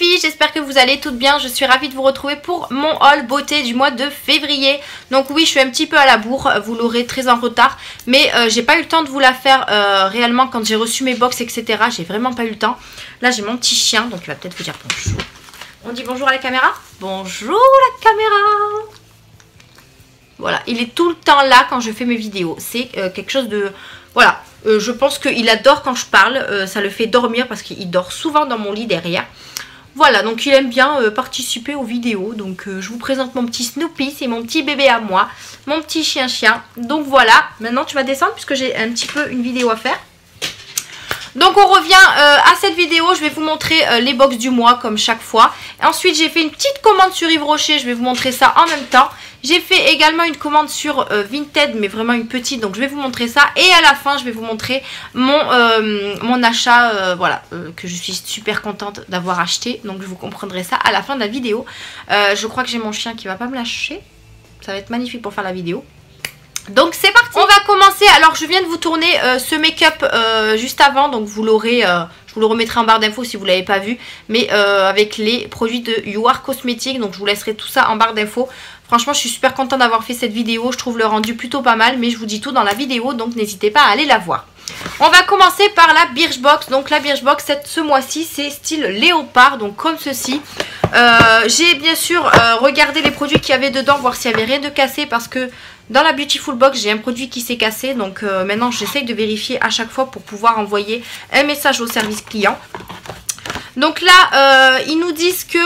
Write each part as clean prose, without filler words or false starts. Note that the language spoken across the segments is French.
filles, j'espère que vous allez toutes bien. Je suis ravie de vous retrouver pour mon haul beauté du mois de février. Donc oui, je suis un petit peu à la bourre, vous l'aurez très en retard. Mais j'ai pas eu le temps de vous la faire réellement quand j'ai reçu mes box, etc. J'ai vraiment pas eu le temps. Là j'ai mon petit chien, donc il va peut-être vous dire bonjour. On dit bonjour à la caméra? Bonjour la caméra. Voilà, il est tout le temps là quand je fais mes vidéos. C'est quelque chose de... Voilà, je pense qu'il adore quand je parle. Ça le fait dormir parce qu'il dort souvent dans mon lit derrière. Voilà, donc il aime bien participer aux vidéos. Donc je vous présente mon petit Snoopy, c'est mon petit bébé à moi. Mon petit chien. Donc voilà, maintenant tu vas descendre puisque j'ai un petit peu une vidéo à faire. Donc on revient à cette vidéo, je vais vous montrer les box du mois comme chaque fois. Ensuite j'ai fait une petite commande sur Yves Rocher, je vais vous montrer ça en même temps. J'ai fait également une commande sur Vinted, mais vraiment une petite, donc je vais vous montrer ça. Et à la fin je vais vous montrer mon achat, voilà, que je suis super contente d'avoir acheté. Donc vous comprendrez ça à la fin de la vidéo. Je crois que j'ai mon chien qui va pas me lâcher, ça va être magnifique pour faire la vidéo. Donc c'est parti. On va commencer. Alors je viens de vous tourner ce make-up juste avant. Donc vous l'aurez, je vous le remettrai en barre d'infos si vous ne l'avez pas vu. Mais avec les produits de You Are Cosmetics. Donc je vous laisserai tout ça en barre d'infos. Franchement je suis super contente d'avoir fait cette vidéo. Je trouve le rendu plutôt pas mal. Mais je vous dis tout dans la vidéo. Donc n'hésitez pas à aller la voir. On va commencer par la Birchbox. Donc la Birchbox ce mois-ci c'est style léopard. Donc comme ceci. J'ai bien sûr regardé les produits qu'il y avait dedans. Voir s'il n'y avait rien de cassé. Parce que dans la Beautiful Box, j'ai un produit qui s'est cassé. Donc maintenant, j'essaye de vérifier à chaque fois pour pouvoir envoyer un message au service client. Donc là, ils nous disent que...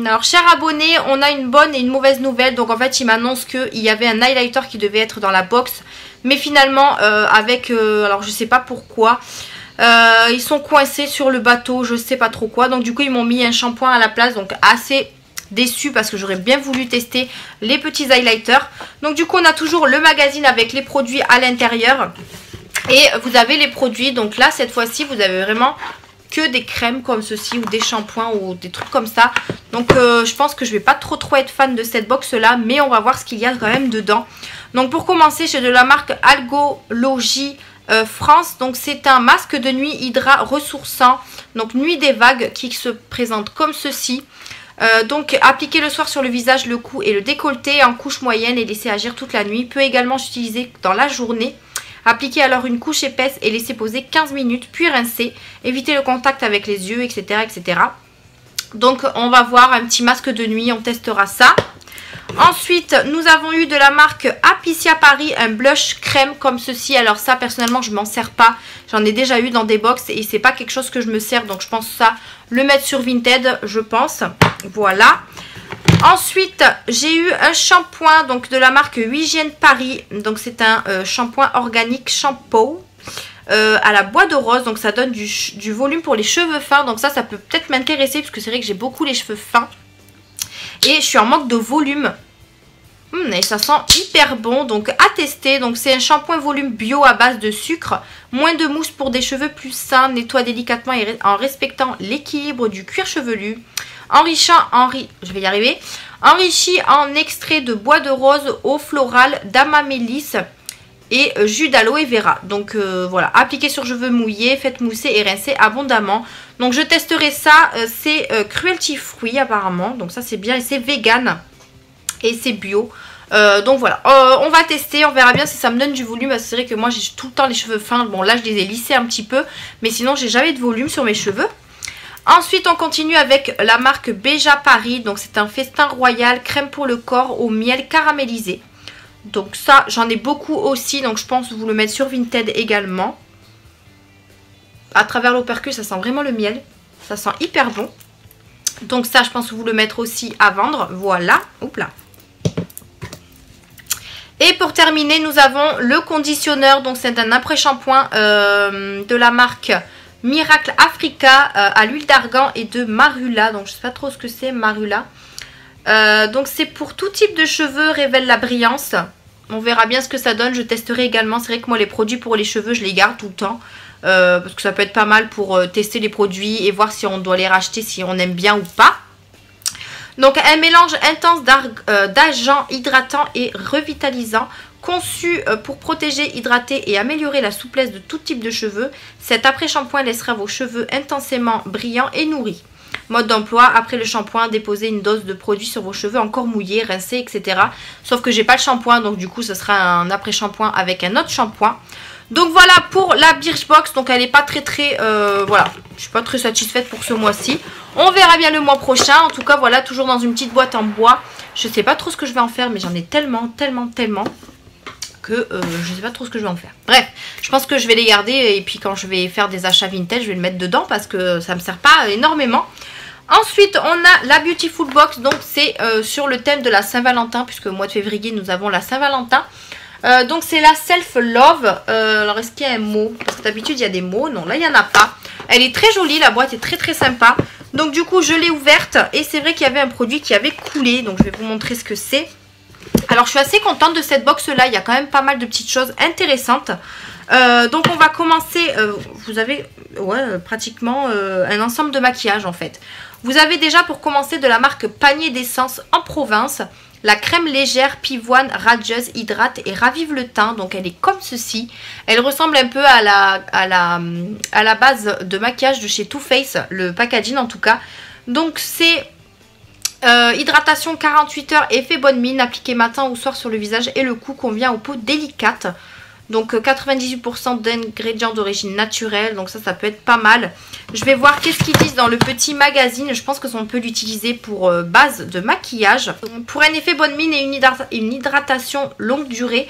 alors, chers abonnés, on a une bonne et une mauvaise nouvelle. Donc en fait, ils m'annoncent qu'il y avait un highlighter qui devait être dans la box. Mais finalement, avec... alors, je sais pas pourquoi... ils sont coincés sur le bateau, je sais pas trop quoi. Donc du coup, ils m'ont mis un shampoing à la place. Donc assez... déçue parce que j'aurais bien voulu tester les petits highlighters. Donc du coup on a toujours le magazine avec les produits à l'intérieur et vous avez les produits. Donc là cette fois-ci vous avez vraiment que des crèmes comme ceci ou des shampoings ou des trucs comme ça. Donc je pense que je vais pas trop être fan de cette box là, mais on va voir ce qu'il y a quand même dedans. Donc pour commencer, j'ai de la marque Algologie France. Donc c'est un masque de nuit hydra ressourçant, donc nuit des vagues, qui se présente comme ceci. Donc appliquer le soir sur le visage, le cou et le décolleté en couche moyenne et laisser agir toute la nuit. Peut également s'utiliser dans la journée. Appliquer alors une couche épaisse et laisser poser 15 minutes puis rincer. Éviter le contact avec les yeux, etc. etc. Donc on va voir un petit masque de nuit, on testera ça. Ensuite nous avons eu de la marque Apiccia Paris un blush crème comme ceci. Alors ça personnellement je m'en sers pas, j'en ai déjà eu dans des box et c'est pas quelque chose que je me sers. Donc je pense ça le mettre sur Vinted, je pense. Voilà. Ensuite j'ai eu un shampoing donc de la marque Hygiène Paris. Donc c'est un shampoing organique shampoo à la bois de rose. Donc ça donne du volume pour les cheveux fins. Donc ça peut peut-être m'intéresser parce que c'est vrai que j'ai beaucoup les cheveux fins et je suis en manque de volume. Et ça sent hyper bon, donc à tester. Donc c'est un shampoing volume bio à base de sucre, moins de mousse pour des cheveux plus sains, nettoie délicatement et en respectant l'équilibre du cuir chevelu, enrichi en extrait de bois de rose, eau florale, d'amamélis et jus d'aloe vera. Donc voilà, appliquez sur cheveux mouillés, faites mousser et rincer abondamment. Donc je testerai ça, c'est cruelty free apparemment, donc ça c'est bien et c'est vegan et c'est bio. Donc voilà, on va tester, on verra bien si ça me donne du volume. C'est vrai que moi j'ai tout le temps les cheveux fins. Bon là je les ai lissés un petit peu, mais sinon j'ai jamais de volume sur mes cheveux. Ensuite on continue avec la marque Beja Paris. Donc c'est un festin royal, crème pour le corps au miel caramélisé. Donc ça j'en ai beaucoup aussi, donc je pense vous le mettre sur Vinted également. À travers l'opercule ça sent vraiment le miel, ça sent hyper bon. Donc ça je pense vous le mettre aussi à vendre, voilà, hop là. Et pour terminer nous avons le conditionneur, donc c'est un après-shampoing de la marque Miracle Africa à l'huile d'argan et de marula. Donc je sais pas trop ce que c'est marula. Donc c'est pour tout type de cheveux, révèle la brillance. On verra bien ce que ça donne, je testerai également. C'est vrai que moi les produits pour les cheveux je les garde tout le temps. Parce que ça peut être pas mal pour tester les produits et voir si on doit les racheter, si on aime bien ou pas. Donc un mélange intense d'agents hydratants et revitalisants Conçu pour protéger, hydrater et améliorer la souplesse de tout type de cheveux, cet après-shampoing laissera vos cheveux intensément brillants et nourris. Mode d'emploi, après le shampoing, déposez une dose de produit sur vos cheveux encore mouillés, rincés, etc. Sauf que j'ai pas le shampoing, donc du coup ce sera un après-shampoing avec un autre shampoing. Donc voilà pour la Birchbox, donc elle est pas très voilà, je suis pas très satisfaite pour ce mois-ci. On verra bien le mois prochain, en tout cas voilà, toujours dans une petite boîte en bois. Je sais pas trop ce que je vais en faire, mais j'en ai tellement que je sais pas trop ce que je vais en faire. Bref, je pense que je vais les garder et puis quand je vais faire des achats vintage, je vais le mettre dedans parce que ça me sert pas énormément. Ensuite, on a la Beautiful Box, donc c'est sur le thème de la Saint-Valentin, puisque au mois de février, nous avons la Saint-Valentin. Donc c'est la Self Love. Alors est-ce qu'il y a un mot? Parce que d'habitude, il y a des mots. Non, là, il n'y en a pas. Elle est très jolie, la boîte est très sympa. Donc du coup, je l'ai ouverte et c'est vrai qu'il y avait un produit qui avait coulé. Donc je vais vous montrer ce que c'est. Alors je suis assez contente de cette box là, il y a quand même pas mal de petites choses intéressantes. Donc on va commencer, vous avez pratiquement un ensemble de maquillage en fait. Vous avez déjà pour commencer de la marque Panier d'essence en province, la crème légère pivoine radieuse hydrate et ravive le teint. Donc elle est comme ceci, elle ressemble un peu à la base de maquillage de chez Too Faced, le packaging en tout cas. Donc c'est... hydratation 48 heures, effet bonne mine, appliqué matin ou soir sur le visage et le cou, convient aux peaux délicates. Donc 98% d'ingrédients d'origine naturelle, donc ça peut être pas mal. Je vais voir qu'est-ce qu'ils disent dans le petit magazine. Je pense que on peut l'utiliser pour base de maquillage. Pour un effet bonne mine et une hydratation longue durée,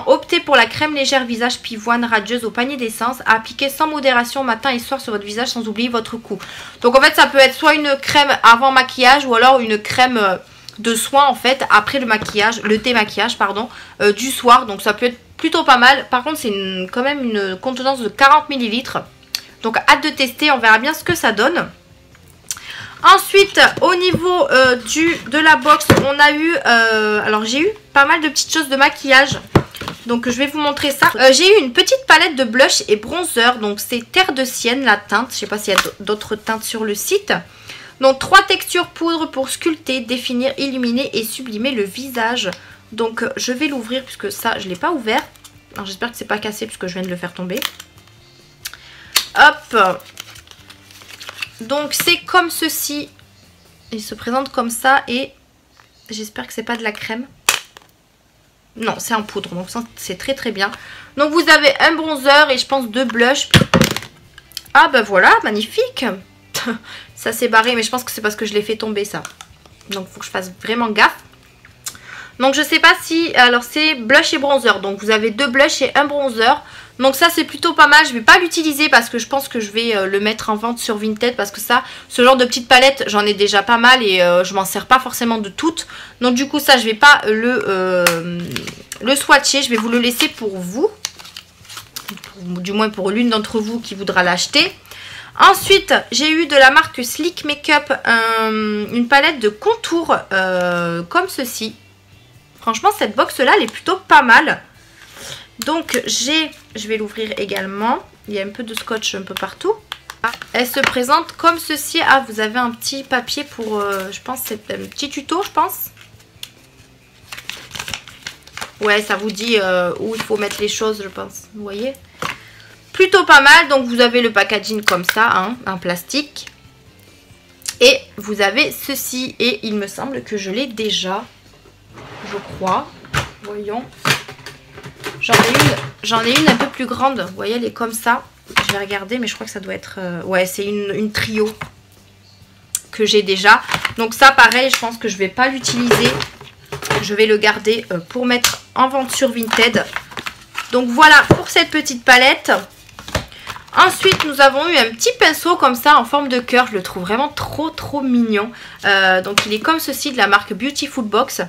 optez pour la crème légère visage pivoine radieuse au panier d'essence, à appliquer sans modération matin et soir sur votre visage sans oublier votre cou. Donc en fait ça peut être soit une crème avant maquillage ou alors une crème... de soin en fait après le maquillage, le démaquillage pardon, du soir. Donc ça peut être plutôt pas mal. Par contre c'est quand même une contenance de 40 ml. Donc hâte de tester, on verra bien ce que ça donne. Ensuite au niveau de la box, on a eu alors j'ai eu pas mal de petites choses de maquillage. Donc je vais vous montrer ça. J'ai eu une petite palette de blush et bronzer. Donc c'est Terre de Sienne la teinte. Je sais pas s'il y a d'autres teintes sur le site. Donc 3 textures poudre pour sculpter, définir, illuminer et sublimer le visage. Donc je vais l'ouvrir puisque ça je ne l'ai pas ouvert. Alors j'espère que c'est pas cassé puisque je viens de le faire tomber. Hop. Donc c'est comme ceci. Il se présente comme ça et j'espère que c'est pas de la crème. Non, c'est en poudre, donc c'est très bien. Donc vous avez un bronzer et je pense 2 blushs. Ah ben voilà, magnifique. Ça s'est barré, mais je pense que c'est parce que je l'ai fait tomber ça. Donc il faut que je fasse vraiment gaffe. Donc je sais pas si... Alors c'est blush et bronzer. Donc vous avez 2 blushs et un bronzer. Donc ça c'est plutôt pas mal. Je vais pas l'utiliser parce que je pense que je vais le mettre en vente sur Vinted. Parce que ça, ce genre de petite palette, j'en ai déjà pas mal et je m'en sers pas forcément de toutes. Donc du coup ça je vais pas le swatcher. Je vais vous le laisser pour vous. Du moins pour l'une d'entre vous qui voudra l'acheter. Ensuite, j'ai eu de la marque Sleek Makeup une palette de contours comme ceci. Franchement, cette box-là, elle est plutôt pas mal. Donc, je vais l'ouvrir également. Il y a un peu de scotch un peu partout. Elle se présente comme ceci. Ah, vous avez un petit papier pour, je pense, c'est un petit tuto, je pense. Ouais, ça vous dit où il faut mettre les choses, je pense. Vous voyez ? Plutôt pas mal. Donc vous avez le packaging comme ça, hein, en plastique. Et vous avez ceci. Et il me semble que je l'ai déjà. Je crois. Voyons. J'en ai une un peu plus grande. Vous voyez, elle est comme ça. Je vais regarder, mais je crois que ça doit être... ouais, c'est une trio que j'ai déjà. Donc ça, pareil, je pense que je vais pas l'utiliser. Je vais le garder pour mettre en vente sur Vinted. Donc voilà pour cette petite palette. Ensuite, nous avons eu un petit pinceau comme ça en forme de cœur. Je le trouve vraiment trop mignon. Donc il est comme ceci de la marque Beautiful Box.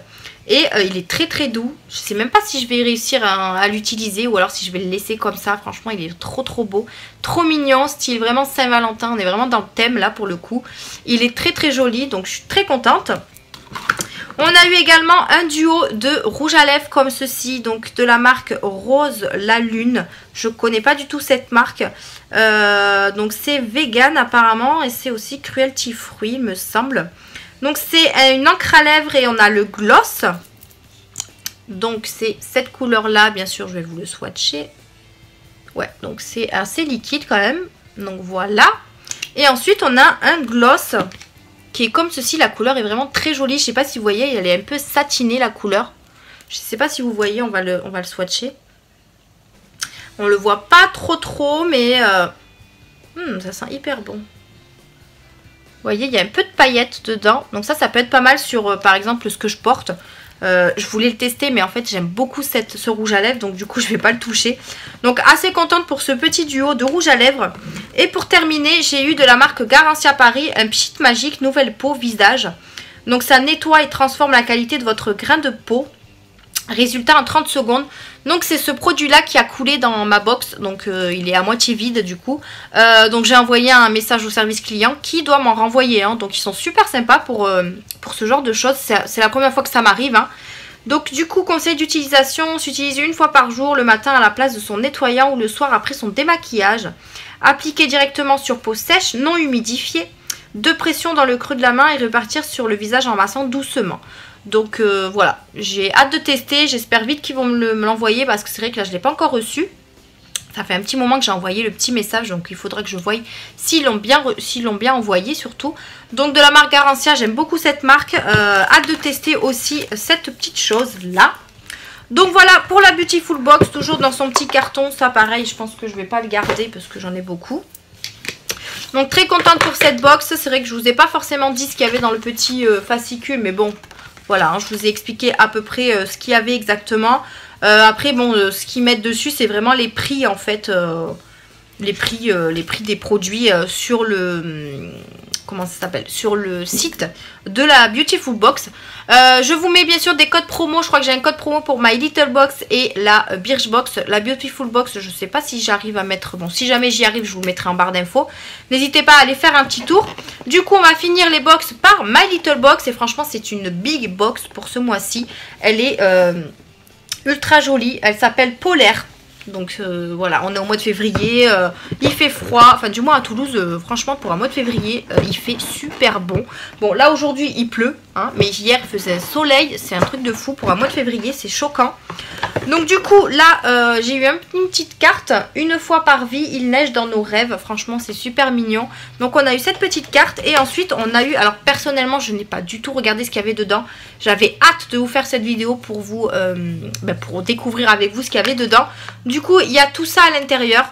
Et il est très doux. Je ne sais même pas si je vais réussir à l'utiliser ou alors si je vais le laisser comme ça. Franchement, il est trop beau. Trop mignon, style vraiment Saint-Valentin. On est vraiment dans le thème là pour le coup. Il est très joli, donc je suis très contente. On a eu également un duo de rouge à lèvres comme ceci, donc de la marque Rose la Lune. Je ne connais pas du tout cette marque. Donc c'est vegan apparemment et c'est aussi cruelty free me semble. Donc c'est une encre à lèvres et on a le gloss. Donc c'est cette couleur là, bien sûr je vais vous le swatcher. Ouais, donc c'est assez liquide quand même. Donc voilà. Et ensuite on a un gloss qui est comme ceci. La couleur est vraiment très jolie. Je sais pas si vous voyez, elle est un peu satinée la couleur. Je sais pas si vous voyez, on va le swatcher. On le voit pas trop, mais ça sent hyper bon. Vous voyez, il y a un peu de paillettes dedans. Donc ça peut être pas mal sur, par exemple, ce que je porte. Je voulais le tester, mais en fait, j'aime beaucoup ce rouge à lèvres. Donc du coup, je vais pas le toucher. Donc assez contente pour ce petit duo de rouge à lèvres. Et pour terminer, j'ai eu de la marque Garancia Paris un Pchit Magique Nouvelle Peau Visage. Donc ça nettoie et transforme la qualité de votre grain de peau. Résultat en 30 secondes. Donc c'est ce produit là qui a coulé dans ma box. Donc il est à moitié vide du coup. Donc j'ai envoyé un message au service client qui doit m'en renvoyer. Hein. Donc ils sont super sympas pour ce genre de choses. C'est la première fois que ça m'arrive. Hein. Donc du coup, conseil d'utilisation, s'utilise une fois par jour, le matin à la place de son nettoyant ou le soir après son démaquillage. Appliquer directement sur peau sèche, non humidifiée. De pression dans le creux de la main et repartir sur le visage en massant doucement. Donc voilà, j'ai hâte de tester, j'espère vite qu'ils vont me l'envoyer parce que c'est vrai que là je ne l'ai pas encore reçu. Ça fait un petit moment que j'ai envoyé le petit message, donc il faudra que je voie s'ils l'ont bien envoyé surtout. Donc de la marque Garancia, j'aime beaucoup cette marque, hâte de tester aussi cette petite chose là. Donc voilà pour la Beautiful Box, toujours dans son petit carton, ça pareil je pense que je ne vais pas le garder parce que j'en ai beaucoup. Donc très contente pour cette box, c'est vrai que je ne vous ai pas forcément dit ce qu'il y avait dans le petit fascicule, mais bon... Voilà, hein, je vous ai expliqué à peu près ce qu'il y avait exactement. Après, bon, ce qu'ils mettent dessus, c'est vraiment les prix, en fait. Les prix des produits sur le... Comment ça s'appelle? Sur le site de la Beautiful Box. Je vous mets bien sûr des codes promo. Je crois que j'ai un code promo pour My Little Box et la Birchbox. La Beautiful Box, je ne sais pas si j'arrive à mettre... Bon, si jamais j'y arrive, je vous le mettrai en barre d'infos. N'hésitez pas à aller faire un petit tour. Du coup, on va finir les box par My Little Box. Et franchement, c'est une big box pour ce mois-ci. Elle est ultra jolie. Elle s'appelle Polaire. Donc voilà, on est au mois de février, il fait froid, enfin du moins à Toulouse, franchement pour un mois de février, il fait super bon. Bon là aujourd'hui il pleut, hein, mais hier il faisait soleil, c'est un truc de fou pour un mois de février, c'est choquant. Donc du coup là j'ai eu une petite carte, une fois par vie il neige dans nos rêves, franchement c'est super mignon. Donc on a eu cette petite carte et ensuite on a eu, alors personnellement je n'ai pas du tout regardé ce qu'il y avait dedans. J'avais hâte de vous faire cette vidéo pour vous, pour découvrir avec vous ce qu'il y avait dedans. Du coup il y a tout ça à l'intérieur.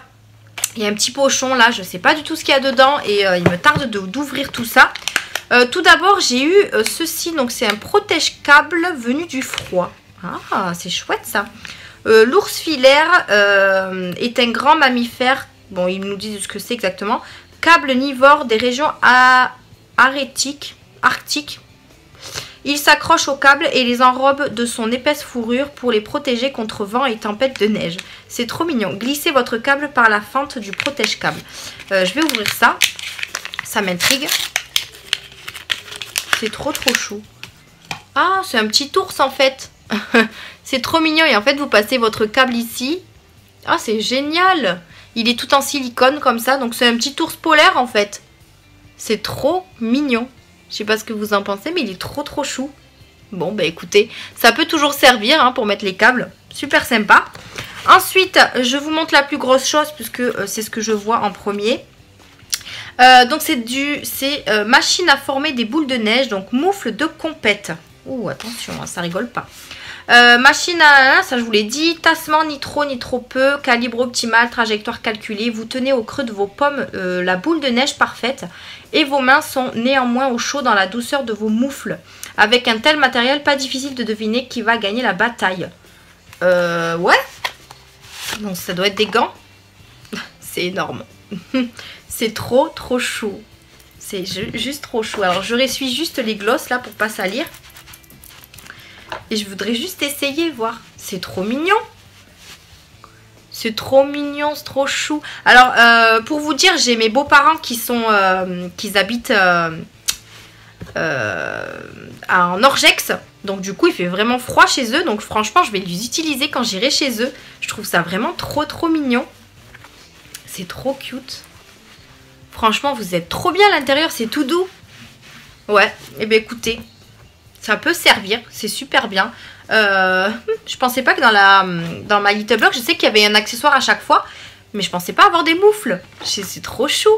Il y a un petit pochon là, je ne sais pas du tout ce qu'il y a dedans et il me tarde d'ouvrir tout ça. Tout d'abord j'ai eu ceci, donc c'est un protège-câble venu du froid. Ah, c'est chouette ça. L'ours filaire est un grand mammifère. Bon, ils nous disent ce que c'est exactement. Câble nivore des régions arctiques. Il s'accroche au câble et les enrobe de son épaisse fourrure pour les protéger contre vent et tempête de neige. C'est trop mignon. Glissez votre câble par la fente du protège-câble. Je vais ouvrir ça. Ça m'intrigue. C'est trop chou. Ah, c'est un petit ours en fait. C'est trop mignon et en fait vous passez votre câble ici. Ah, c'est génial. Il est tout en silicone comme ça, donc c'est un petit ours polaire en fait. C'est trop mignon. Je sais pas ce que vous en pensez, mais il est trop chou. Bon bah écoutez, ça peut toujours servir hein, pour mettre les câbles. Super sympa. Ensuite je vous montre la plus grosse chose puisque c'est ce que je vois en premier. Donc c'est machine à former des boules de neige, donc moufle de compète. Ouh attention, ça rigole pas. Machine à, ça je vous l'ai dit, tassement ni trop ni trop peu, calibre optimal, trajectoire calculée. Vous tenez au creux de vos pommes la boule de neige parfaite et vos mains sont néanmoins au chaud dans la douceur de vos moufles. Avec un tel matériel, pas difficile de deviner qui va gagner la bataille. Ouais. Donc ça doit être des gants. C'est énorme. C'est trop chou. C'est juste trop chou. Alors je ressuie juste les glosses là pour pas salir. Et je voudrais juste essayer, voir. C'est trop mignon. C'est trop mignon, c'est trop chou. Alors, pour vous dire, j'ai mes beaux-parents qui habitent en Orgex. Donc du coup, il fait vraiment froid chez eux. Donc franchement, je vais les utiliser quand j'irai chez eux. Je trouve ça vraiment trop mignon. C'est trop cute. Franchement, vous êtes trop bien à l'intérieur. C'est tout doux. Ouais, et bien écoutez... Ça peut servir, c'est super bien. Je pensais pas que dans ma Little Block, je sais qu'il y avait un accessoire à chaque fois. Mais je pensais pas avoir des moufles. C'est trop chou.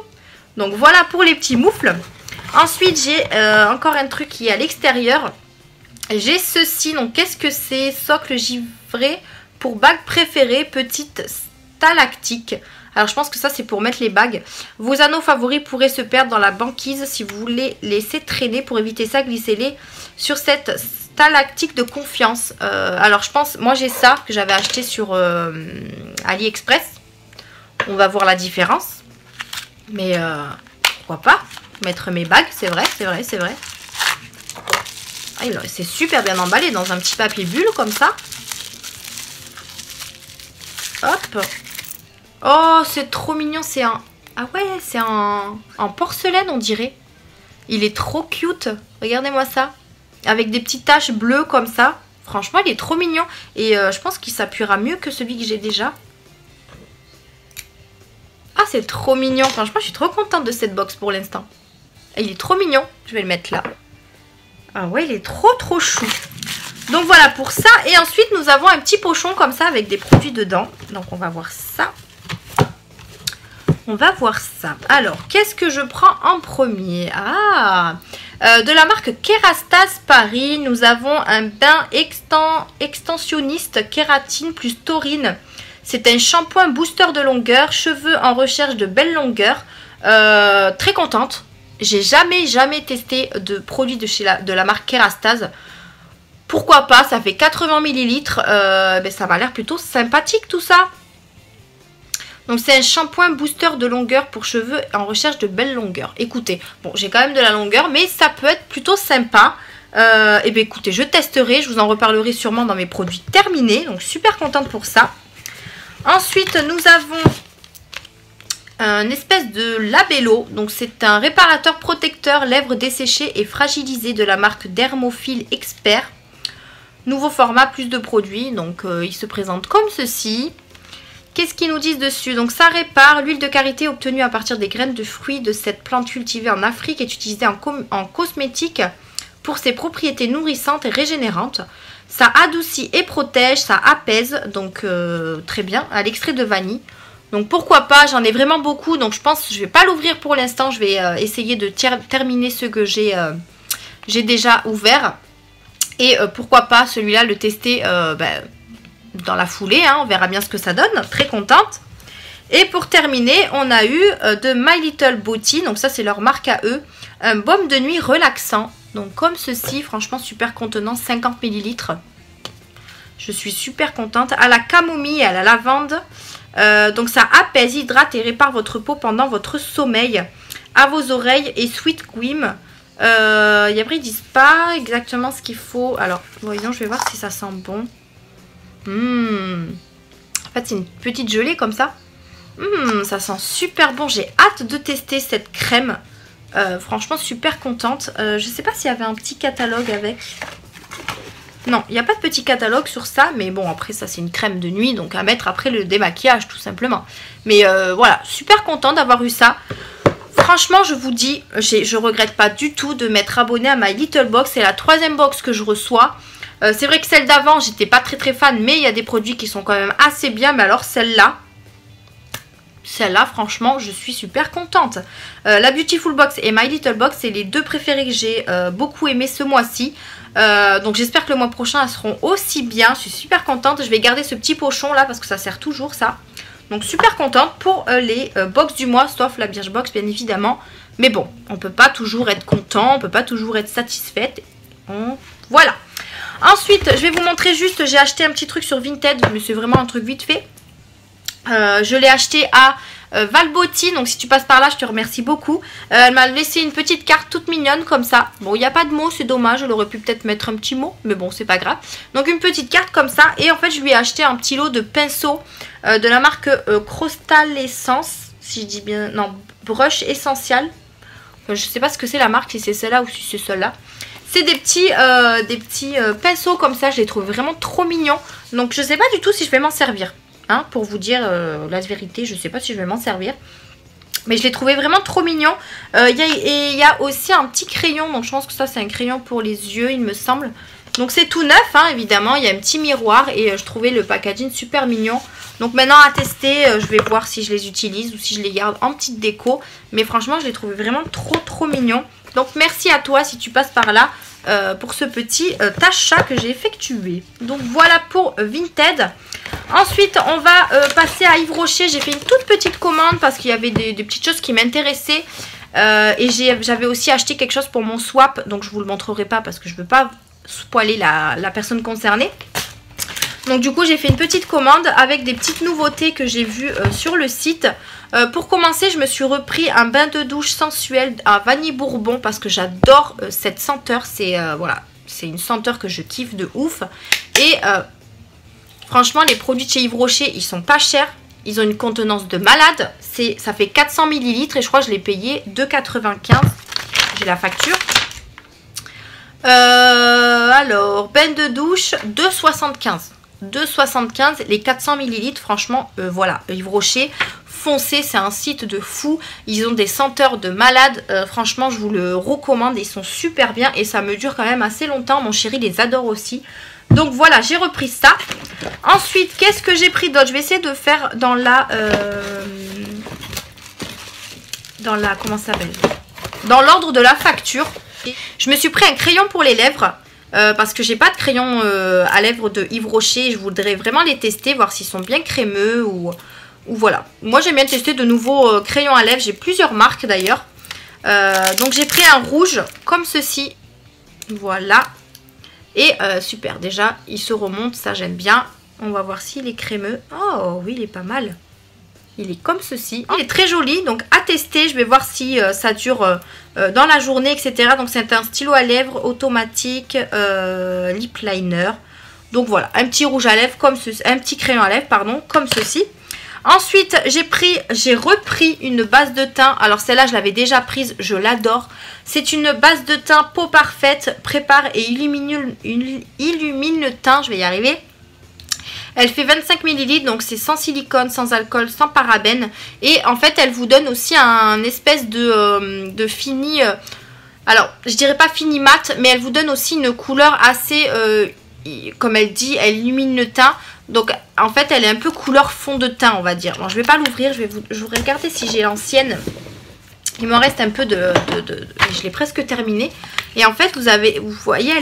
Donc voilà pour les petits moufles. Ensuite, j'ai encore un truc qui est à l'extérieur. J'ai ceci. Donc qu'est-ce que c'est? Socle givré pour bague préférée. Petite stalactique. Alors je pense que ça c'est pour mettre les bagues. Vos anneaux favoris pourraient se perdre dans la banquise. Si vous voulez laisser traîner pour éviter ça, glissez-les sur cette stalactique de confiance. Alors je pense, moi j'ai ça que j'avais acheté sur AliExpress. On va voir la différence. Mais pourquoi pas mettre mes bagues, c'est vrai, c'est vrai, c'est vrai. Ah, c'est super bien emballé dans un petit papier bulle comme ça. Hop. Oh, c'est trop mignon, c'est un... Ah ouais, c'est en porcelaine on dirait. Il est trop cute. Regardez-moi ça. Avec des petites taches bleues comme ça. Franchement, il est trop mignon. Et je pense qu'il s'appuiera mieux que celui que j'ai déjà. Ah, c'est trop mignon. Franchement, je suis trop contente de cette box pour l'instant. Il est trop mignon. Je vais le mettre là. Ah ouais, il est trop chou. Donc voilà pour ça. Et ensuite, nous avons un petit pochon comme ça avec des produits dedans. Donc on va voir ça. On va voir ça. Alors, qu'est-ce que je prends en premier? De la marque Kerastase Paris, nous avons un bain extensionniste kératine plus taurine. C'est un shampoing booster de longueur, cheveux en recherche de belle longueur. Très contente. J'ai jamais testé de produit de la marque Kerastase. Pourquoi pas, ça fait 80 ml. Ça m'a l'air plutôt sympathique tout ça. Donc c'est un shampoing booster de longueur pour cheveux en recherche de belle longueur. Écoutez, bon j'ai quand même de la longueur, mais ça peut être plutôt sympa. Et bien écoutez, je testerai, je vous en reparlerai sûrement dans mes produits terminés. Donc super contente pour ça. Ensuite nous avons un espèce de labello. Donc c'est un réparateur protecteur lèvres desséchées et fragilisées de la marque Dermophile Expert. Nouveau format, plus de produits. Donc il se présente comme ceci. Qu'est-ce qu'ils nous disent dessus? Donc ça répare. L'huile de karité obtenue à partir des graines de fruits de cette plante cultivée en Afrique est utilisée en cosmétique pour ses propriétés nourrissantes et régénérantes. Ça adoucit et protège, ça apaise, donc très bien, à l'extrait de vanille. Donc pourquoi pas, j'en ai vraiment beaucoup, donc je pense que je ne vais pas l'ouvrir pour l'instant. Je vais essayer de terminer ceux que j'ai déjà ouverts. Et pourquoi pas celui-là le tester dans la foulée, hein, on verra bien ce que ça donne, très contente. Et pour terminer, on a eu de My Little Body, donc ça c'est leur marque à eux, un baume de nuit relaxant, donc comme ceci, franchement super contenant, 50 ml. Je suis super contente, à la camomille et à la lavande, donc ça apaise, hydrate et répare votre peau pendant votre sommeil, à vos oreilles et Sweet Gleam. Et après ils disent pas exactement ce qu'il faut, alors voyons, je vais voir si ça sent bon. En fait c'est une petite gelée comme ça. Ça sent super bon. J'ai hâte de tester cette crème. Franchement super contente. Je sais pas s'il y avait un petit catalogue avec. Non, il n'y a pas de petit catalogue sur ça. Mais bon, après ça c'est une crème de nuit. Donc à mettre après le démaquillage tout simplement. Mais voilà, super contente d'avoir eu ça. Franchement je vous dis, je regrette pas du tout de m'être abonnée à My Little Box. C'est la 3e box que je reçois. C'est vrai que celle d'avant, j'étais pas très fan, mais il y a des produits qui sont quand même assez bien. Mais alors celle-là, franchement, je suis super contente. La Beautiful Box et My Little Box, c'est les deux préférés que j'ai beaucoup aimé ce mois-ci. Donc j'espère que le mois prochain, elles seront aussi bien. Je suis super contente. Je vais garder ce petit pochon là parce que ça sert toujours ça. Donc super contente pour les box du mois, sauf la Birchbox bien évidemment. Mais bon, on peut pas toujours être content, on peut pas toujours être satisfaite. Voilà. Ensuite, je vais vous montrer juste, j'ai acheté un petit truc sur Vinted, mais c'est vraiment un truc vite fait. Je l'ai acheté à Valbotti, donc si tu passes par là, je te remercie beaucoup. Elle m'a laissé une petite carte toute mignonne comme ça. Bon, il n'y a pas de mots, c'est dommage, elle aurait pu peut-être mettre un petit mot, mais bon, c'est pas grave. Donc une petite carte comme ça, et en fait, je lui ai acheté un petit lot de pinceaux de la marque Crostal Essence, si je dis bien, non, Brush Essential. Je sais pas ce que c'est la marque, si c'est celle-là ou si c'est celle-là. C'est des petits pinceaux comme ça, je les trouve vraiment trop mignons. Donc je sais pas du tout si je vais m'en servir. Hein, pour vous dire la vérité, je sais pas si je vais m'en servir. Mais je l'ai trouvé vraiment trop mignon. Il y a aussi un petit crayon, donc je pense que ça c'est un crayon pour les yeux, il me semble. Donc c'est tout neuf, hein, évidemment. Il y a un petit miroir et je trouvais le packaging super mignon. Donc maintenant à tester, je vais voir si je les utilise ou si je les garde en petite déco. Mais franchement, je les trouvais vraiment trop mignons. Donc merci à toi si tu passes par là pour ce petit achat que j'ai effectué. Donc voilà pour Vinted. Ensuite, on va passer à Yves Rocher. J'ai fait une toute petite commande parce qu'il y avait des petites choses qui m'intéressaient. Et j'avais aussi acheté quelque chose pour mon swap. Donc je ne vous le montrerai pas parce que je ne veux pas spoiler la personne concernée. Donc du coup j'ai fait une petite commande avec des petites nouveautés que j'ai vues sur le site. Pour commencer, je me suis repris un bain de douche sensuel à vanille bourbon parce que j'adore cette senteur. C'est voilà, c'est une senteur que je kiffe de ouf. Et franchement, les produits de chez Yves Rocher, ils sont pas chers. Ils ont une contenance de malade. Ça fait 400 ml et je crois que je l'ai payé 2,95 €. J'ai la facture. Alors, bain de douche 2,75 €. 2,75 € les 400 ml. Franchement, voilà, Yves Rocher, foncez, c'est un site de fou. Ils ont des senteurs de malade. Franchement, je vous le recommande. Ils sont super bien et ça me dure quand même assez longtemps. Mon chéri les adore aussi. Donc voilà, j'ai repris ça. Ensuite, qu'est-ce que j'ai pris d'autre? Je vais essayer de faire dans la comment ça s'appelle? Dans l'ordre de la facture. Je me suis pris un crayon pour les lèvres. Parce que j'ai pas de crayon à lèvres de Yves Rocher. Je voudrais vraiment les tester, voir s'ils sont bien crémeux ou voilà. Moi j'aime bien tester de nouveaux crayons à lèvres. J'ai plusieurs marques d'ailleurs. Donc j'ai pris un rouge comme ceci. Voilà. Et super, déjà il se remonte, ça j'aime bien. On va voir s'il est crémeux. Oh oui, il est pas mal. Il est comme ceci. Il est très joli, donc à tester. Je vais voir si ça dure dans la journée, etc. Donc c'est un stylo à lèvres automatique, lip liner. Donc voilà, un petit rouge à lèvres comme ceci, un petit crayon à lèvres, pardon, comme ceci. Ensuite, j'ai repris une base de teint. Alors celle-là, je l'avais déjà prise, je l'adore. C'est une base de teint peau parfaite, prépare et illumine le teint. Je vais y arriver. Elle fait 25 ml, donc c'est sans silicone, sans alcool, sans parabènes. Et en fait, elle vous donne aussi un espèce de fini... alors, je dirais pas fini mat, mais elle vous donne aussi une couleur assez... comme elle dit, elle illumine le teint. Donc, en fait, elle est un peu couleur fond de teint, on va dire. Bon, je vais pas l'ouvrir, je vais regarder si j'ai l'ancienne. Il m'en reste un peu je l'ai presque terminée. Et en fait, vous voyez,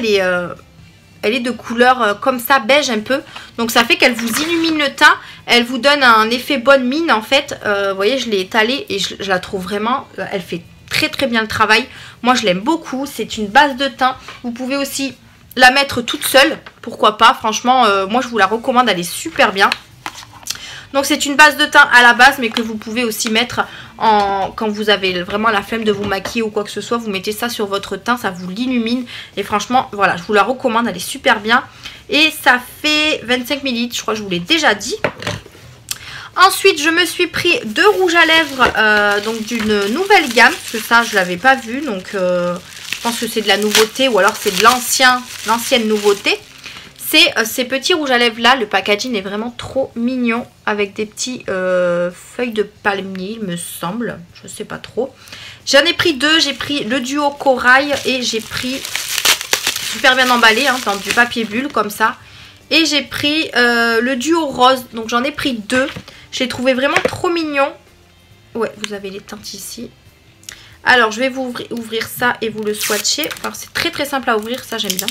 elle est de couleur comme ça, beige un peu. Donc ça fait qu'elle vous illumine le teint. Elle vous donne un effet bonne mine en fait. Vous voyez, je l'ai étalée et je la trouve vraiment... Elle fait très bien le travail. Moi, je l'aime beaucoup. C'est une base de teint. Vous pouvez aussi la mettre toute seule. Pourquoi pas. Franchement, moi, je vous la recommande. Elle est super bien. Donc c'est une base de teint à la base, mais que vous pouvez aussi mettre quand vous avez vraiment la flemme de vous maquiller ou quoi que ce soit. Vous mettez ça sur votre teint, ça vous l'illumine. Et franchement, voilà, je vous la recommande, elle est super bien. Et ça fait 25 ml, je crois que je vous l'ai déjà dit. Ensuite, je me suis pris 2 rouges à lèvres, donc d'une nouvelle gamme. Parce que ça, je ne l'avais pas vu, donc je pense que c'est de la nouveauté ou alors c'est de l'ancienne nouveauté. C'est ces petits rouges à lèvres là, le packaging est vraiment trop mignon avec des petits feuilles de palmier, il me semble, je sais pas trop. J'en ai pris 2, j'ai pris le duo corail et j'ai pris, super bien emballé, hein, dans du papier bulle comme ça. Et j'ai pris le duo rose, donc j'en ai pris 2. Je l'ai trouvé vraiment trop mignon. Ouais, vous avez les teintes ici. Alors je vais vous ouvrir ça et vous le swatcher. Alors c'est très simple à ouvrir, ça j'aime bien.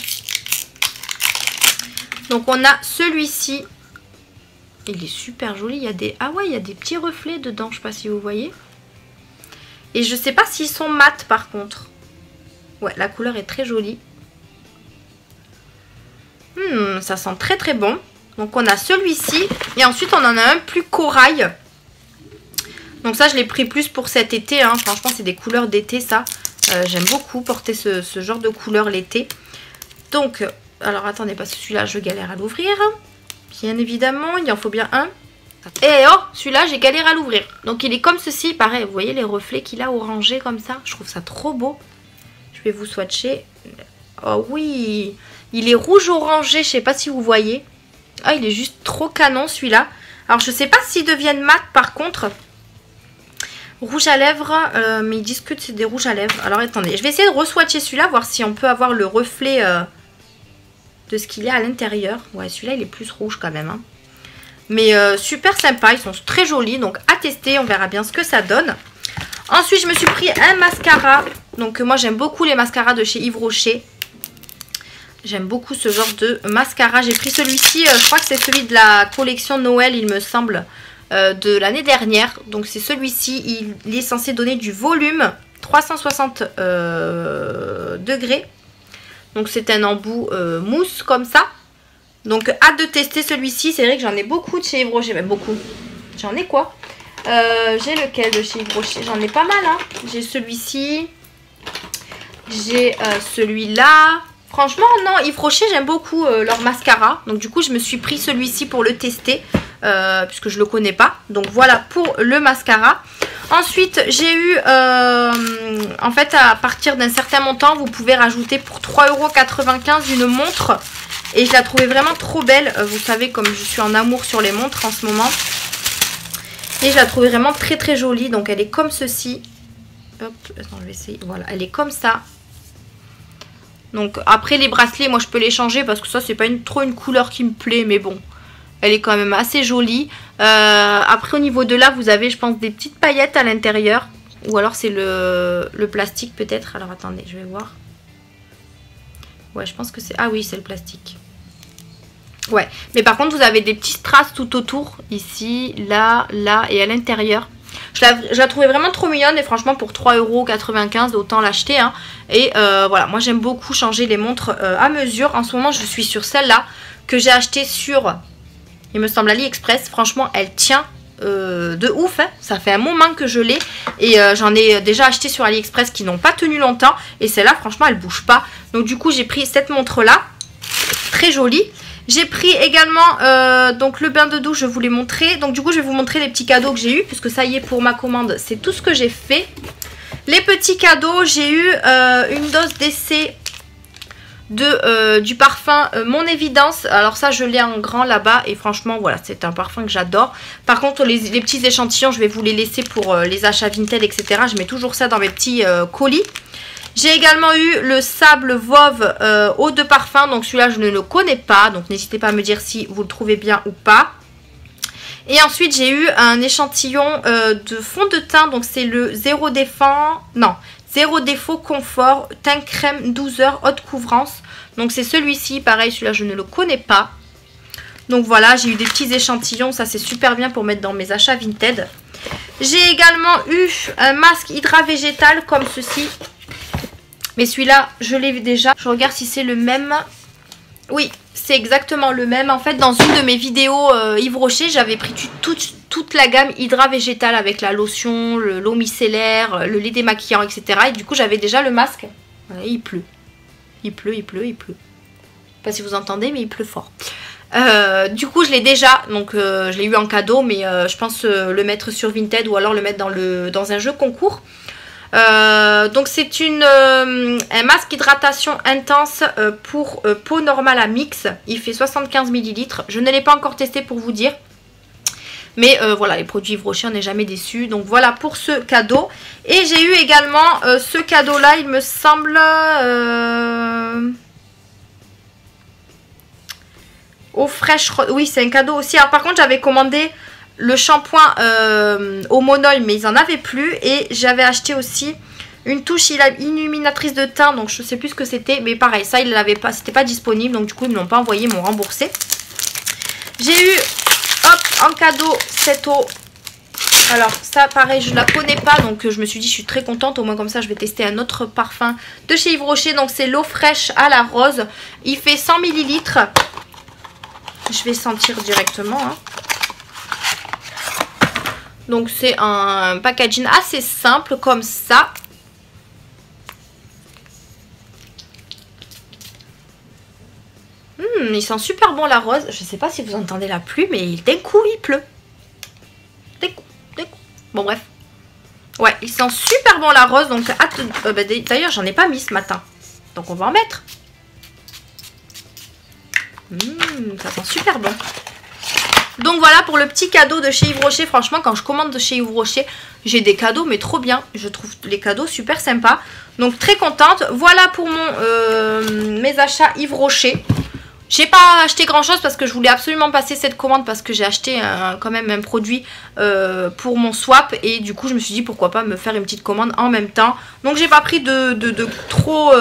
Donc on a celui-ci. Il est super joli. Il y a des... Ah ouais, il y a des petits reflets dedans. Je sais pas si vous voyez. Et je sais pas s'ils sont mat par contre. Ouais, la couleur est très jolie. Ça sent très bon. Donc on a celui-ci. Et ensuite on en a un plus corail. Donc ça je l'ai pris plus pour cet été. Hein. Franchement c'est des couleurs d'été ça. J'aime beaucoup porter ce genre de couleur l'été. Donc... Alors attendez, parce que celui-là je galère à l'ouvrir. Bien évidemment, il en faut bien un. Et oh, celui-là j'ai galère à l'ouvrir. Donc il est comme ceci, pareil, vous voyez les reflets qu'il a orangés comme ça. Je trouve ça trop beau. Je vais vous swatcher. Oh oui, il est rouge orangé, je sais pas si vous voyez. Ah, il est juste trop canon celui-là. Alors je sais pas s'ils deviennent mat par contre. Rouge à lèvres, mais ils disent que c'est des rouges à lèvres. Alors attendez, je vais essayer de re-swatcher celui-là, voir si on peut avoir le reflet... de ce qu'il y a à l'intérieur. Ouais, celui-là, il est plus rouge quand même. Hein. Mais super sympa, ils sont très jolis. Donc à tester, on verra bien ce que ça donne. Ensuite, je me suis pris un mascara. Donc moi, j'aime beaucoup les mascaras de chez Yves Rocher. J'aime beaucoup ce genre de mascara. J'ai pris celui-ci, je crois que c'est celui de la collection Noël, il me semble, de l'année dernière. Donc c'est celui-ci, il est censé donner du volume, 360 degrés. Donc c'est un embout mousse comme ça. Donc hâte de tester celui-ci. C'est vrai que j'en ai beaucoup de chez Yves Rocher. Même beaucoup. J'en ai quoi? J'ai lequel de chez Yves Rocher? J'en ai pas mal. Hein. J'ai celui-ci. J'ai celui-là. Franchement, non, Yves Rocher, j'aime beaucoup leur mascara. Donc du coup, je me suis pris celui-ci pour le tester. Puisque je ne le connais pas. Donc voilà pour le mascara. Ensuite, j'ai eu, en fait, à partir d'un certain montant, vous pouvez rajouter pour 3,95 € une montre. Et je la trouvais vraiment trop belle. Vous savez, comme je suis en amour sur les montres en ce moment. Et je la trouvais vraiment très très jolie. Donc elle est comme ceci. Hop, attends, je vais essayer. Voilà, elle est comme ça. Donc après les bracelets, moi je peux les changer parce que ça, c'est pas trop une couleur qui me plaît. Mais bon. Elle est quand même assez jolie. Après au niveau de là, vous avez je pense des petites paillettes à l'intérieur. Ou alors c'est le plastique peut-être. Alors attendez, je vais voir. Ouais, je pense que c'est... Ah oui, c'est le plastique. Ouais, mais par contre vous avez des petites traces tout autour. Ici, là, là et à l'intérieur. Je la trouvais vraiment trop mignonne. Et franchement pour 3,95 € autant l'acheter. Hein. Et voilà, moi j'aime beaucoup changer les montres à mesure. En ce moment je suis sur celle-là que j'ai achetée sur... Il me semble AliExpress, franchement elle tient de ouf, hein. Ça fait un moment que je l'ai et j'en ai déjà acheté sur AliExpress qui n'ont pas tenu longtemps et celle-là franchement elle bouge pas. Donc du coup j'ai pris cette montre là, très jolie. J'ai pris également donc le bain de douche, je vous l'ai montré. Donc du coup je vais vous montrer les petits cadeaux que j'ai eu puisque ça y est pour ma commande, c'est tout ce que j'ai fait. Les petits cadeaux, j'ai eu une dose d'essai du parfum Mon Évidence. Alors ça je l'ai en grand là-bas et franchement voilà, c'est un parfum que j'adore. Par contre les petits échantillons je vais vous les laisser pour les achats Vinted etc. Je mets toujours ça dans mes petits colis. J'ai également eu le sable Vauve eau de parfum. Donc celui-là je ne le connais pas, donc n'hésitez pas à me dire si vous le trouvez bien ou pas. Et ensuite j'ai eu un échantillon de fond de teint. Donc c'est le Zéro Défaut Confort Teint Crème 12 heures haute couvrance. Donc c'est celui-ci, pareil celui-là je ne le connais pas. Donc voilà, j'ai eu des petits échantillons, ça c'est super bien pour mettre dans mes achats Vinted. J'ai également eu un masque Hydra Végétal comme ceci. Mais celui-là je l'ai vu déjà. Je regarde si c'est le même. Oui, c'est exactement le même. En fait dans une de mes vidéos Yves Rocher, j'avais pris toute la gamme Hydra Végétal avec la lotion, l'eau micellaire, le lait démaquillant, etc. Et du coup, j'avais déjà le masque. Ouais, il pleut. Il pleut. Je sais pas si vous entendez, mais il pleut fort. Du coup, je l'ai déjà. Donc, je l'ai eu en cadeau, mais je pense le mettre sur Vinted ou alors le mettre dans un jeu concours. Donc, c'est un masque hydratation intense pour peau normale à mix. Il fait 75 ml. Je ne l'ai pas encore testé pour vous dire. Mais voilà, les produits Yves Rocher, on n'est jamais déçus. Donc voilà pour ce cadeau. Et j'ai eu également ce cadeau-là, il me semble... eau fraîche. Oui, c'est un cadeau aussi. Alors par contre, j'avais commandé le shampoing au Monol, mais ils n'en avaient plus. Et j'avais acheté aussi une touche illuminatrice de teint. Donc je ne sais plus ce que c'était. Mais pareil, ça, ils l'avaient pas, c'était pas disponible. Donc du coup, ils ne me l'ont pas envoyé, ils m'ont remboursé. J'ai eu... Hop, en cadeau, cette eau. Alors ça pareil, je la connais pas, donc je me suis dit je suis très contente. Au moins comme ça je vais tester un autre parfum de chez Yves Rocher. Donc c'est l'eau fraîche à la rose. Il fait 100 ml. Je vais sentir directement. Hein. Donc c'est un packaging assez simple comme ça. Il sent super bon la rose. Je sais pas si vous entendez la pluie, mais d'un coup il pleut. D'un coup. Bon bref. Ouais, il sent super bon la rose. Donc d'ailleurs j'en ai pas mis ce matin. Donc on va en mettre. Ça sent super bon. Donc voilà pour le petit cadeau de chez Yves Rocher. Franchement quand je commande de chez Yves Rocher, j'ai des cadeaux mais trop bien. Je trouve les cadeaux super sympas. Donc très contente. Voilà pour mes achats Yves Rocher. J'ai pas acheté grand chose parce que je voulais absolument passer cette commande parce que j'ai acheté quand même un produit pour mon swap et du coup je me suis dit pourquoi pas me faire une petite commande en même temps. Donc j'ai pas pris de trop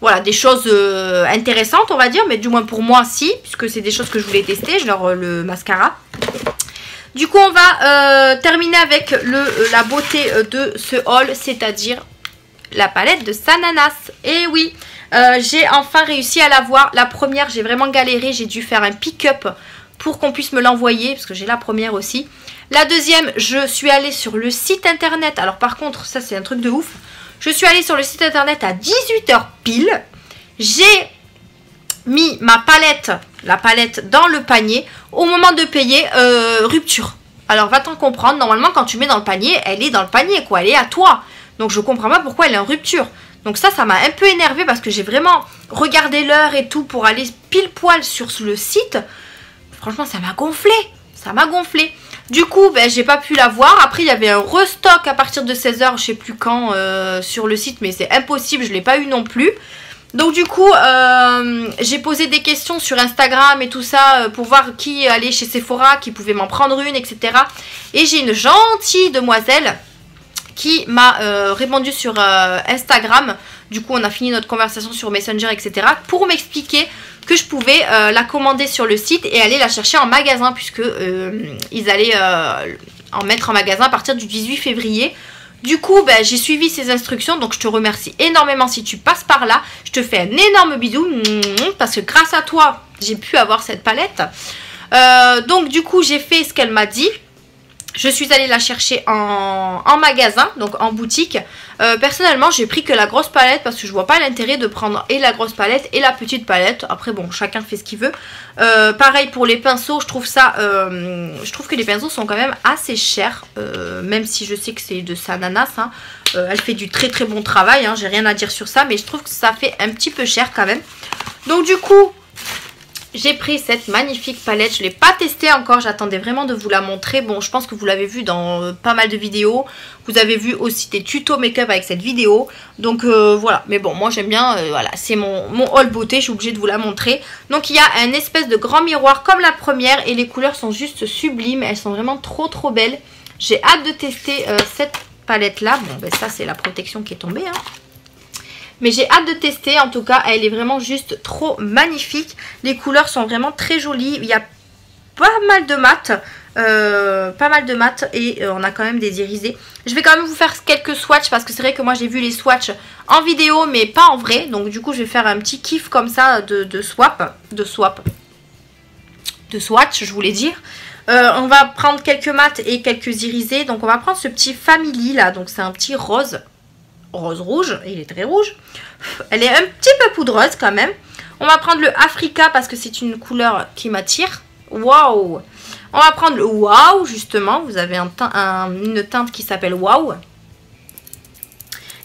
voilà, des choses intéressantes on va dire, mais du moins pour moi si, puisque c'est des choses que je voulais tester, genre le mascara. Du coup on va terminer avec la beauté de ce haul, c'est-à-dire la palette de Sananas. Et oui, j'ai enfin réussi à l'avoir. La première, j'ai vraiment galéré. J'ai dû faire un pick-up pour qu'on puisse me l'envoyer. Parce que j'ai la première aussi. La deuxième, je suis allée sur le site internet. Alors par contre, ça c'est un truc de ouf. Je suis allée sur le site internet à 18 h pile. J'ai mis ma palette, la palette dans le panier. Au moment de payer, rupture. Alors va-t'en comprendre. Normalement, quand tu mets dans le panier, elle est dans le panier quoi. Elle est à toi. Donc je comprends pas pourquoi elle est en rupture. Donc ça m'a un peu énervé parce que j'ai vraiment regardé l'heure et tout pour aller pile poil sur le site. Franchement ça m'a gonflé. Ça m'a gonflé. Du coup ben, j'ai pas pu la voir. Après il y avait un restock à partir de 16 h, je sais plus quand sur le site. Mais c'est impossible, je l'ai pas eu non plus. Donc du coup j'ai posé des questions sur Instagram et tout ça pour voir qui allait chez Sephora, qui pouvait m'en prendre une, etc. Et j'ai une gentille demoiselle qui m'a répondu sur Instagram. Du coup on a fini notre conversation sur Messenger, etc. pour m'expliquer que je pouvais la commander sur le site et aller la chercher en magasin, puisque ils allaient en mettre en magasin à partir du 18 février. Du coup ben, j'ai suivi ces instructions, donc je te remercie énormément si tu passes par là. Je te fais un énorme bisou parce que grâce à toi j'ai pu avoir cette palette. Donc du coup j'ai fait ce qu'elle m'a dit. Je suis allée la chercher en magasin, donc en boutique. Personnellement, j'ai pris que la grosse palette parce que je vois pas l'intérêt de prendre et la grosse palette et la petite palette. Après, bon, chacun fait ce qu'il veut. Pareil pour les pinceaux, je trouve que les pinceaux sont quand même assez chers. Même si je sais que c'est de Sananas. Hein. Elle fait du très très bon travail, hein, j'ai rien à dire sur ça. Mais je trouve que ça fait un petit peu cher quand même. Donc du coup... j'ai pris cette magnifique palette, je ne l'ai pas testée encore, j'attendais vraiment de vous la montrer. Bon, je pense que vous l'avez vu dans pas mal de vidéos. Vous avez vu aussi des tutos make-up avec cette vidéo. Donc voilà, mais bon, moi j'aime bien, voilà, c'est mon haul beauté, je suis obligée de vous la montrer. Donc il y a un espèce de grand miroir comme la première et les couleurs sont juste sublimes. Elles sont vraiment trop trop belles. J'ai hâte de tester cette palette là. Bon, ben ça c'est la protection qui est tombée, hein. Mais j'ai hâte de tester, en tout cas elle est vraiment juste trop magnifique. Les couleurs sont vraiment très jolies, il y a pas mal de mat, et on a quand même des irisés. Je vais quand même vous faire quelques swatchs parce que c'est vrai que moi j'ai vu les swatchs en vidéo mais pas en vrai. Donc du coup je vais faire un petit kiff comme ça de swatch je voulais dire. On va prendre quelques mats et quelques irisés. Donc on va prendre ce petit Family là, donc c'est un petit rose rouge, il est très rouge. Elle est un petit peu poudreuse quand même. On va prendre le Africa parce que c'est une couleur qui m'attire. Waouh! On va prendre le Wow justement. Vous avez une teinte qui s'appelle Wow.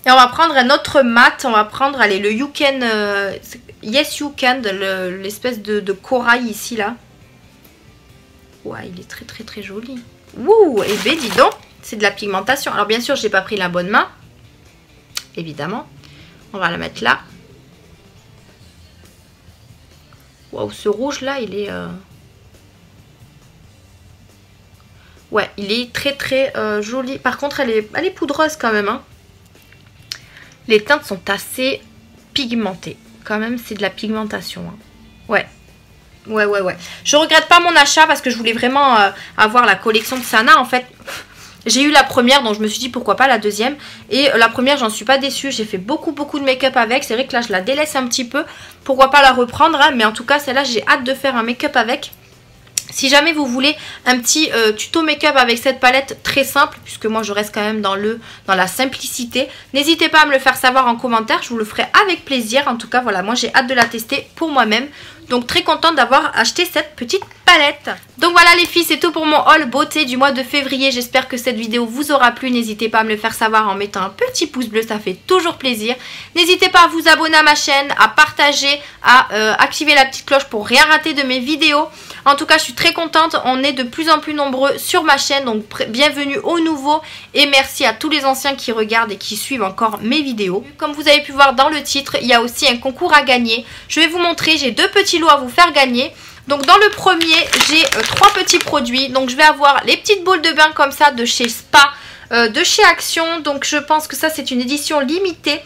Et on va prendre un autre mat. On va prendre, allez, le You Can, Yes You Can, l'espèce de corail ici là. Ouais, il est très très très joli. Ouh! Et ben dis donc, c'est de la pigmentation. Alors bien sûr, je n'ai pas pris la bonne main. Évidemment, on va la mettre là. Waouh, ce rouge là, il est... ouais, il est très très joli. Par contre, elle est poudreuse quand même. Hein. Les teintes sont assez pigmentées. Quand même, c'est de la pigmentation. Hein. Ouais. Ouais. Je regrette pas mon achat parce que je voulais vraiment avoir la collection de Sana. En fait... j'ai eu la première, donc je me suis dit pourquoi pas la deuxième. Et la première, j'en suis pas déçue. J'ai fait beaucoup de make-up avec. C'est vrai que là, je la délaisse un petit peu. Pourquoi pas la reprendre, hein. Mais en tout cas, celle-là, j'ai hâte de faire un make-up avec. Si jamais vous voulez un petit tuto make-up avec cette palette très simple, puisque moi je reste quand même dans la simplicité, n'hésitez pas à me le faire savoir en commentaire, je vous le ferai avec plaisir. En tout cas voilà, moi j'ai hâte de la tester pour moi-même. Donc très contente d'avoir acheté cette petite palette. Donc voilà les filles, c'est tout pour mon haul beauté du mois de février. J'espère que cette vidéo vous aura plu. N'hésitez pas à me le faire savoir en mettant un petit pouce bleu, ça fait toujours plaisir. N'hésitez pas à vous abonner à ma chaîne, à partager, à activer la petite cloche pour rien rater de mes vidéos. En tout cas, je suis très contente. On est de plus en plus nombreux sur ma chaîne. Donc, bienvenue aux nouveaux. Et merci à tous les anciens qui regardent et qui suivent encore mes vidéos. Comme vous avez pu voir dans le titre, il y a aussi un concours à gagner. Je vais vous montrer. J'ai 2 petits lots à vous faire gagner. Donc, dans le premier, j'ai 3 petits produits. Donc, je vais avoir les petites boules de bain comme ça de chez Spa. De chez Action, donc je pense que ça c'est une édition limitée,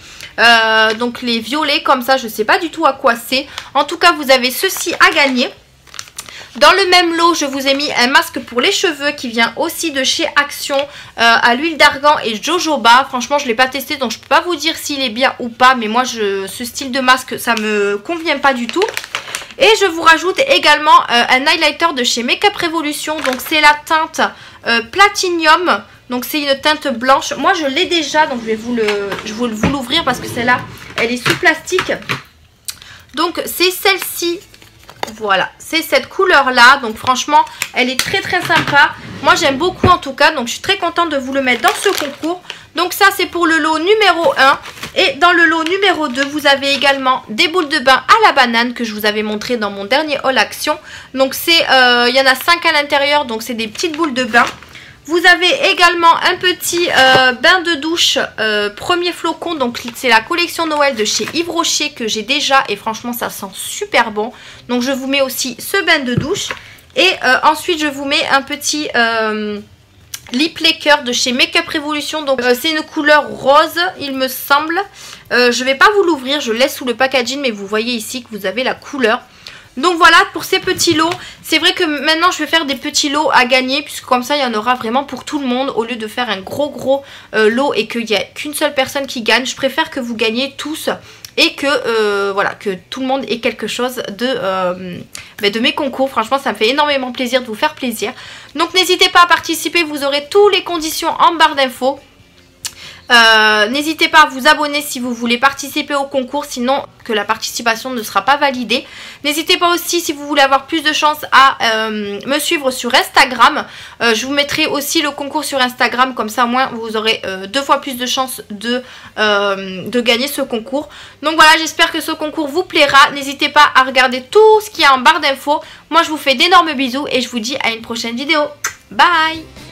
donc les violets comme ça, je sais pas du tout à quoi c'est. En tout cas vous avez ceci à gagner. Dans le même lot je vous ai mis un masque pour les cheveux qui vient aussi de chez Action, à l'huile d'argan et jojoba. Franchement je ne l'ai pas testé donc je peux pas vous dire s'il est bien ou pas, mais moi ce style de masque ça me convient pas du tout. Et je vous rajoute également un highlighter de chez Makeup Revolution, donc c'est la teinte Platinum. Donc c'est une teinte blanche. Moi je l'ai déjà, donc je vais vous l'ouvrir parce que celle-là, elle est sous plastique. Donc c'est celle-ci. Voilà, c'est cette couleur-là. Donc franchement, elle est très très sympa. Moi j'aime beaucoup en tout cas. Donc je suis très contente de vous le mettre dans ce concours. Donc ça c'est pour le lot numéro 1. Et dans le lot numéro 2, vous avez également des boules de bain à la banane que je vous avais montré dans mon dernier haul Action. Donc c'est, il y en a 5 à l'intérieur, donc c'est des petites boules de bain. Vous avez également un petit bain de douche premier flocon, donc c'est la collection Noël de chez Yves Rocher que j'ai déjà et franchement ça sent super bon. Donc je vous mets aussi ce bain de douche et ensuite je vous mets un petit lip lacquer de chez Makeup Revolution. Donc c'est une couleur rose il me semble. Je vais pas vous l'ouvrir, je laisse sous le packaging mais vous voyez ici que vous avez la couleur. Donc voilà pour ces petits lots. C'est vrai que maintenant je vais faire des petits lots à gagner puisque comme ça il y en aura vraiment pour tout le monde. Au lieu de faire un gros lot et qu'il n'y a qu'une seule personne qui gagne, je préfère que vous gagnez tous et que voilà, que tout le monde ait quelque chose de mes concours. Franchement ça me fait énormément plaisir de vous faire plaisir. Donc n'hésitez pas à participer, vous aurez toutes les conditions en barre d'infos. N'hésitez pas à vous abonner si vous voulez participer au concours, sinon que la participation ne sera pas validée. N'hésitez pas aussi si vous voulez avoir plus de chance à me suivre sur Instagram. Je vous mettrai aussi le concours sur Instagram, comme ça au moins vous aurez 2 fois plus de chances de gagner ce concours. Donc voilà, j'espère que ce concours vous plaira. N'hésitez pas à regarder tout ce qu'il y a en barre d'infos. Moi je vous fais d'énormes bisous et je vous dis à une prochaine vidéo. Bye!